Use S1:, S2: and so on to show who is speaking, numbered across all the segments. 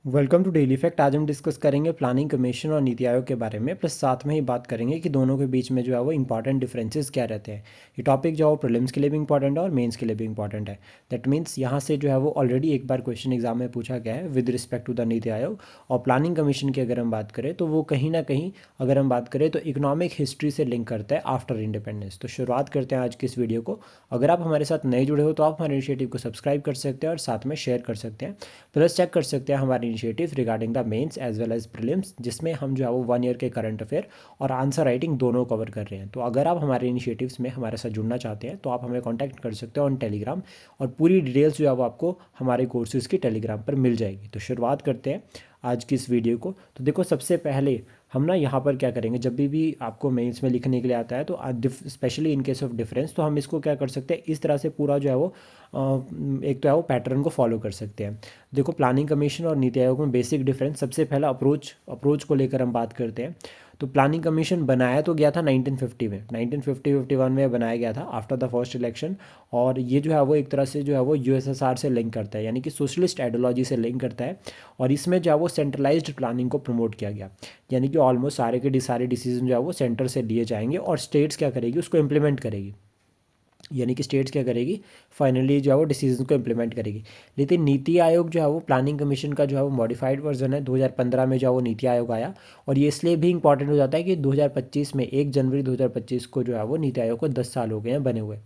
S1: Welcome to daily fact. आज हम discuss करेंगे प्लानिंग कमीशन और नीति आयोग के बारे में, प्लस साथ में ही बात करेंगे कि दोनों के बीच में जो है वो इंपॉर्टेंट डिफरेंसेस क्या रहते हैं। ये टॉपिक जो है वो प्रीलिम्स के लिए भी इंपॉर्टेंट है और मेंस के लिए भी इंपॉर्टेंट है। दैट मीन्स यहाँ से जो है वो ऑलरेडी एक बार क्वेश्चन एग्जाम में पूछा गया है with respect to the NITI Aayog और प्लानिंग कमीशन की। अगर हम बात करें तो वो कहीं ना कहीं, अगर हम बात करें तो इकोनॉमिक हिस्ट्री से लिंक करता है आफ्टर इंडिपेंडेंस। तो शुरुआत करते हैं आज की इस वीडियो को। अगर आप हमारे साथ नए जुड़े हो तो आप हमारे इनिशिएटिव को सब्सक्राइब कर सकते हैं और साथ में शेयर कर सकते हैं। प्लस चेक कर सकते हैं हमारे initiative regarding the mains as well as prelims, जिसमें हम जो है वो 1 ईयर के करंट अफेयर और आंसर राइटिंग दोनों कवर कर रहे हैं। तो अगर आप हमारे इनिशिएटिव्स में हमारे साथ जुड़ना चाहते हैं तो आप हमें कॉन्टैक्ट कर सकते हैं ऑन टेलीग्राम, और पूरी डिटेल्स जो है वो आपको हमारे कोर्सेज़ की टेलीग्राम पर मिल जाएगी। तो शुरुआत करते हैं आज की इस वीडियो को। तो देखो, सबसे पहले हम ना यहाँ पर क्या करेंगे, जब भी आपको मेंस में लिखने के लिए आता है तो specially in case of difference, तो हम इसको क्या कर सकते हैं, इस तरह से पूरा जो है वो एक तो है वो पैटर्न को फॉलो कर सकते हैं। देखो, प्लानिंग कमीशन और नीति आयोग में बेसिक डिफरेंस, सबसे पहला अप्रोच को लेकर हम बात करते हैं। तो प्लानिंग कमीशन बनाया तो गया था 1950 में, 1950-51 में बनाया गया था आफ्टर द फर्स्ट इलेक्शन। और ये जो है वो एक तरह से जो है वो यूएसएसआर से लिंक करता है, यानी कि सोशलिस्ट आइडियोलॉजी से लिंक करता है। और इसमें जो है वो सेंट्रलाइज्ड प्लानिंग को प्रमोट किया गया, यानी कि ऑलमोस्ट सारे डिसीजन जो है वो सेंटर से लिए जाएंगे और स्टेट्स क्या करेगी, उसको इम्प्लीमेंट करेगी। यानी कि स्टेट्स क्या करेगी, फाइनली जो है वो डिसीजन को इम्प्लीमेंट करेगी। लेकिन नीति आयोग जो है वो प्लानिंग कमीशन का जो है वो मॉडिफाइड वर्जन है। 2015 में जो है वो नीति आयोग आया, और ये इसलिए भी इंपॉर्टेंट हो जाता है कि 2025 में 1 जनवरी 2025 को जो है वो नीति आयोग को 10 साल हो गए हैं बने हुए।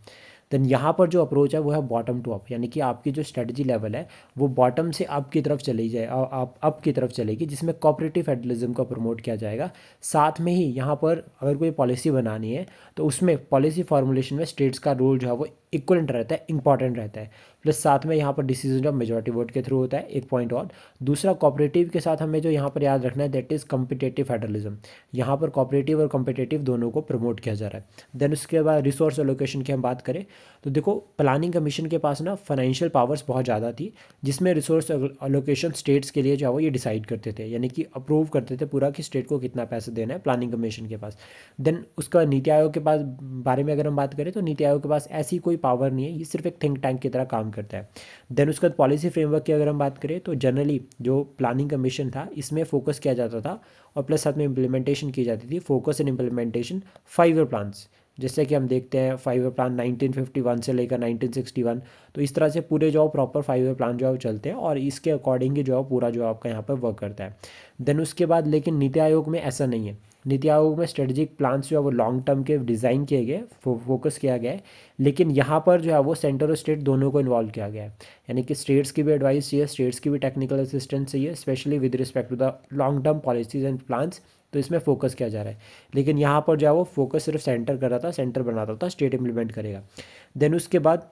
S1: देन यहाँ पर जो अप्रोच है वो है बॉटम टू अप, यानी कि आपकी जो स्ट्रेटजी लेवल है वो बॉटम से अप की तरफ चली जाए, आप अप की तरफ चलेगी, जिसमें कोऑपरेटिव फेडरलिज्म को प्रमोट किया जाएगा। साथ में ही यहाँ पर अगर कोई पॉलिसी बनानी है तो उसमें पॉलिसी फॉर्मुलेशन में स्टेट्स का रोल जो है वो इक्वलेंट रहता है, इंपॉर्टेंट रहता है। प्लस साथ में यहाँ पर डिसीजन जो मेजॉरिटी वोट के थ्रू होता है, एक पॉइंट और। दूसरा, कोऑपरेटिव के साथ हमें जो यहाँ पर याद रखना है, दैट इज़ कम्पिटेटिव फेडरलिज्म। यहाँ पर कोऑपरेटिव और कम्पिटेटिव दोनों को प्रमोट किया जा रहा है। देन उसके बाद रिसोर्स एलोकेशन की हम बात करें तो देखो, प्लानिंग कमीशन के पास ना फाइनेंशियल पावर्स बहुत ज़्यादा थी, जिसमें रिसोर्स एलोकेशन स्टेट्स के लिए जो है वो ये डिसाइड करते थे, यानी कि अप्रूव करते थे पूरा कि स्टेट को कितना पैसा देना है प्लानिंग कमीशन के पास। देन उसका नीति आयोग के पास बारे में अगर हम बात करें तो नीति आयोग के पास ऐसी कोई पावर नहीं है, ये सिर्फ एक थिंक टैंक की तरह काम करता है। देन उसके बाद पॉलिसी फ्रेमवर्क की अगर हम बात करें तो जनरली जो प्लानिंग कमीशन था इसमें फोकस किया जाता था, और प्लस साथ में इम्प्लीमेंटेशन की जाती थी, focus and implementation 5 year plans. जैसे कि हम देखते हैं 5 ईयर प्लान 1951 से लेकर 1961, तो इस तरह से पूरे जो प्रॉपर 5 ईयर प्लान जो है वो चलते हैं, और इसके अकॉर्डिंग ही जो है पूरा जो आपका यहाँ पर वर्क करता है। देन उसके बाद लेकिन नीति आयोग में ऐसा नहीं है। नीति आयोग में स्ट्रेटजिक प्लान्स जो है वो लॉन्ग टर्म के डिज़ाइन किए गए, फोकस किया गया है। लेकिन यहाँ पर जो है वो सेंटर और स्टेट दोनों को इन्वॉल्व किया गया है, यानी कि स्टेट्स की भी एडवाइस चाहिए, स्टेट्स की भी टेक्निकल असिस्टेंस चाहिए, specially with respect to the long term policies and plans. तो इसमें फोकस किया जा रहा है। लेकिन यहाँ पर जो है वो फोकस सिर्फ सेंटर कर रहा था, सेंटर बनाता था, स्टेट इम्प्लीमेंट करेगा। देन उसके बाद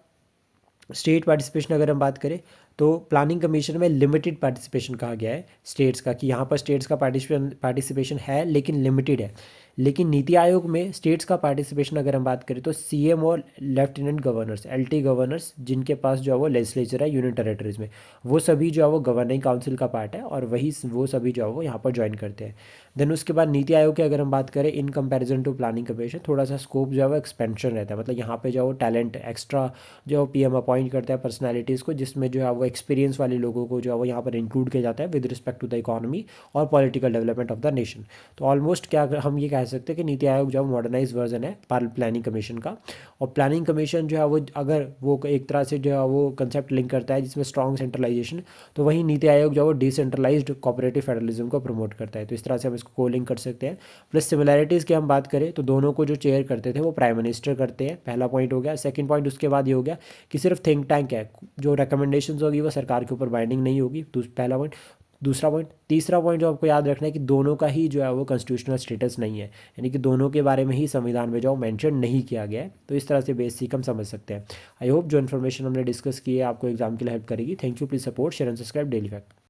S1: स्टेट पार्टिसिपेशन अगर हम बात करें तो प्लानिंग कमीशन में लिमिटेड पार्टिसिपेशन कहा गया है स्टेट्स का, कि यहाँ पर स्टेट्स का पार्टिसिपेशन है लेकिन लिमिटेड है। लेकिन नीति आयोग में स्टेट्स का पार्टिसिपेशन अगर हम बात करें तो सीएम और लेफ्टिनेंट गवर्नर्स, एलटी गवर्नर्स, जिनके पास जो है वो लेजिस्लेचर है यूनियन टेरेटरीज में, वो सभी जो है वो गवर्निंग काउंसिल का पार्ट है, और वही वो सभी जो है वो यहाँ पर ज्वाइन करते हैं। देन उसके बाद नीति आयोग की अगर हम बात करें, in comparison to planning commission थोड़ा सा स्कोप जो है वो एक्सपेंशन रहता है, मतलब यहाँ पे जो है वो टैलेंट एक्स्ट्रा जो पीएम अपॉइंट करता है पर्सनैलिटीज़ को, जिसमें जो है वो एक्सपीरियंस वाले लोगों को जो है वो यहाँ पर इंक्लूड किया जाता है with respect to the economy और political development of the nation. तो ऑलमोस्ट क्या हम ये कह सकते हैं कि नीति आयोग जो है मॉडर्नाइज वर्जन है प्लानिंग कमीशन का। और प्लानिंग कमीशन जो है वो अगर वो एक तरह से जो है वो कंसेप्ट लिंक करता है जिसमें स्ट्रॉन्ग सेंट्रलाइजेशन, तो वहीं नीति आयोग जो है वो डिसेंट्रलाइज्ड कोऑपरेटिव फेडरलिज्म को प्रमोट करता है। तो इस तरह से हम इसको को लिंक कर सकते हैं। प्लस सिमिलैरिटीज़ की हम बात करें तो दोनों को जो चेयर करते थे वो प्राइम मिनिस्टर करते हैं, पहला पॉइंट हो गया। सेकंड पॉइंट उसके बाद ये हो गया कि सिर्फ थिंक टैंक है, जो रिकमेंडेशंस होगी वो सरकार के ऊपर बाइंडिंग नहीं होगी, पहला पॉइंट। दूसरा पॉइंट, तीसरा पॉइंट जो आपको याद रखना है कि दोनों का ही जो है वो कॉन्स्टिट्यूशनल स्टेटस नहीं है, यानी कि दोनों के बारे में ही संविधान में जो मेंशन नहीं किया गया है। तो इस तरह से बेसिक हम समझ सकते हैं। आई होप जो इन्फॉर्मेशन हमने डिस्कस की है आपको एग्जाम के लिए हेल्प करेगी। Thank you, please support, share and subscribe daily fact.